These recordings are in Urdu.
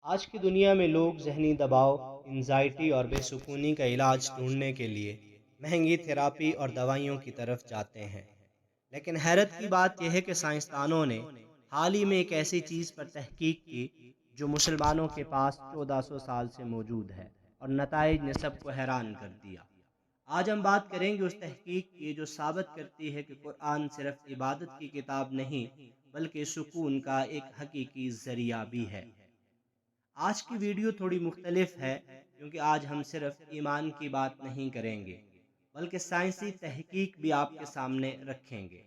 آج کی دنیا میں لوگ ذہنی دباؤ، انزائٹی اور بے سکونی کا علاج ڈھونڈنے کے لیے مہنگی تھراپی اور دوائیوں کی طرف جاتے ہیں۔ لیکن حیرت کی بات یہ ہے کہ سائنسدانوں نے حال ہی میں ایک ایسی چیز پر تحقیق کی جو مسلمانوں کے پاس 1400 سال سے موجود ہے، اور نتائج نے سب کو حیران کر دیا۔ آج ہم بات کریں گے اس تحقیق کی جو ثابت کرتی ہے کہ قرآن صرف عبادت کی کتاب نہیں بلکہ سکون کا ایک حقیقی ذریعہ بھی ہے۔ آج کی ویڈیو تھوڑی مختلف ہے کیونکہ آج ہم صرف ایمان کی بات نہیں کریں گے بلکہ سائنسی تحقیق بھی آپ کے سامنے رکھیں گے۔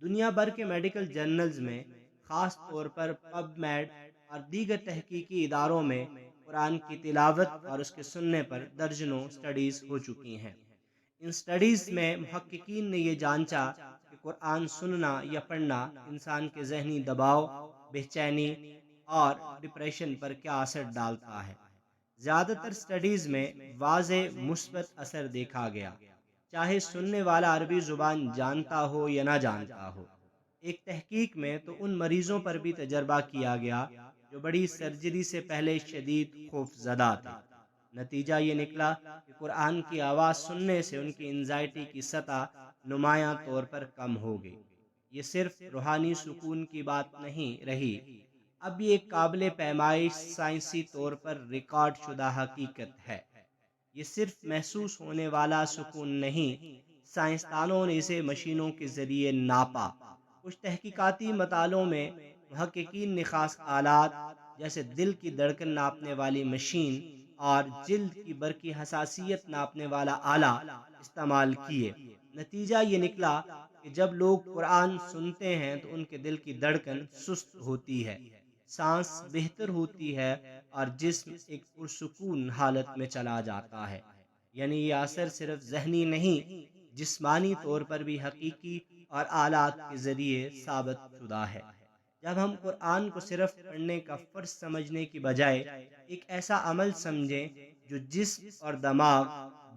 دنیا بھر کے میڈیکل جرنلز میں، خاص طور پر پب میڈ اور دیگر تحقیقی اداروں میں، قرآن کی تلاوت اور اس کے سننے پر درجنوں سٹڈیز ہو چکی ہیں۔ ان سٹڈیز میں محققین نے یہ جانچا کہ قرآن سننا یا پڑھنا انسان کے ذہنی دباؤ، بے چینی اور ڈپریشن پر کیا اثر ڈالتا ہے۔ زیادہ تر سٹڈیز میں واضح مثبت اثر دیکھا گیا، چاہے سننے والا عربی زبان جانتا ہو یا نہ جانتا ہو۔ ایک تحقیق میں تو ان مریضوں پر بھی تجربہ کیا گیا جو بڑی سرجری سے پہلے شدید خوف زدہ تھے۔ نتیجہ یہ نکلا کہ قرآن کی آواز سننے سے ان کی انزائٹی کی سطح نمایاں طور پر کم ہو گئی۔ یہ صرف روحانی سکون کی بات نہیں رہی، اب یہ ایک قابل پیمائش سائنسی طور پر ریکارڈ شدہ حقیقت ہے۔ یہ صرف محسوس ہونے والا سکون نہیں، سائنسدانوں نے اسے مشینوں کے ذریعے ناپا۔ کچھ تحقیقاتی مطالعوں میں محققین نے خاص آلات جیسے دل کی دھڑکن ناپنے والی مشین اور جلد کی برقی حساسیت ناپنے والا آلہ استعمال کیے۔ نتیجہ یہ نکلا کہ جب لوگ قرآن سنتے ہیں تو ان کے دل کی دھڑکن سست ہوتی ہے، سانس بہتر ہوتی ہے اور جسم ایک پرسکون حالت میں چلا جاتا ہے۔ یعنی یہ اثر صرف ذہنی نہیں، جسمانی طور پر بھی حقیقی اور آلات کے ذریعے ثابت شدہ ہے۔ جب ہم قرآن کو صرف پڑھنے کا فرض سمجھنے کی بجائے ایک ایسا عمل سمجھیں جو جسم اور دماغ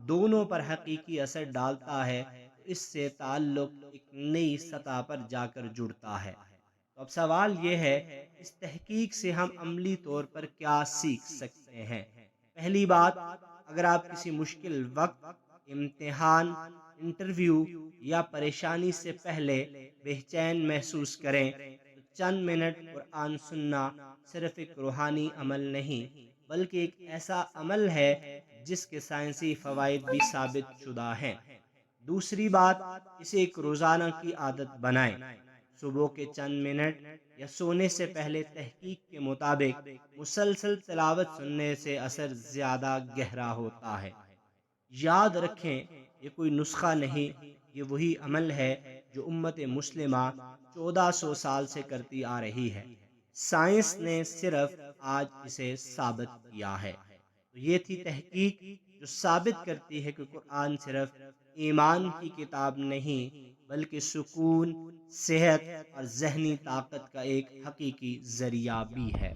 دونوں پر حقیقی اثر ڈالتا ہے، تو اس سے تعلق ایک نئی سطح پر جا کر جڑتا ہے۔ تو اب سوال یہ ہے، اس تحقیق سے ہم عملی طور پر کیا سیکھ سکتے ہیں؟ پہلی بات، اگر آپ کسی مشکل وقت، امتحان، انٹرویو یا پریشانی سے پہلے بے چین محسوس کریں تو چند منٹ قرآن سننا صرف ایک روحانی عمل نہیں بلکہ ایک ایسا عمل ہے جس کے سائنسی فوائد بھی ثابت شدہ ہیں۔ دوسری بات، اسے ایک روزانہ کی عادت بنائیں۔ صبح کے چند منٹ یا سونے سے پہلے تحقیق کے مطابق مسلسل تلاوت سننے سے اثر زیادہ گہرا ہوتا ہے۔ یاد رکھیں، یہ کوئی نسخہ نہیں، یہ وہی عمل ہے جو امت مسلمہ 1400 سال سے کرتی آ رہی ہے۔ سائنس نے صرف آج اسے ثابت کیا ہے۔ تو یہ تھی تحقیق جو ثابت کرتی ہے کہ قرآن صرف ایمان کی کتاب نہیں بلکہ سکون، صحت اور ذہنی طاقت کا ایک حقیقی ذریعہ بھی ہے۔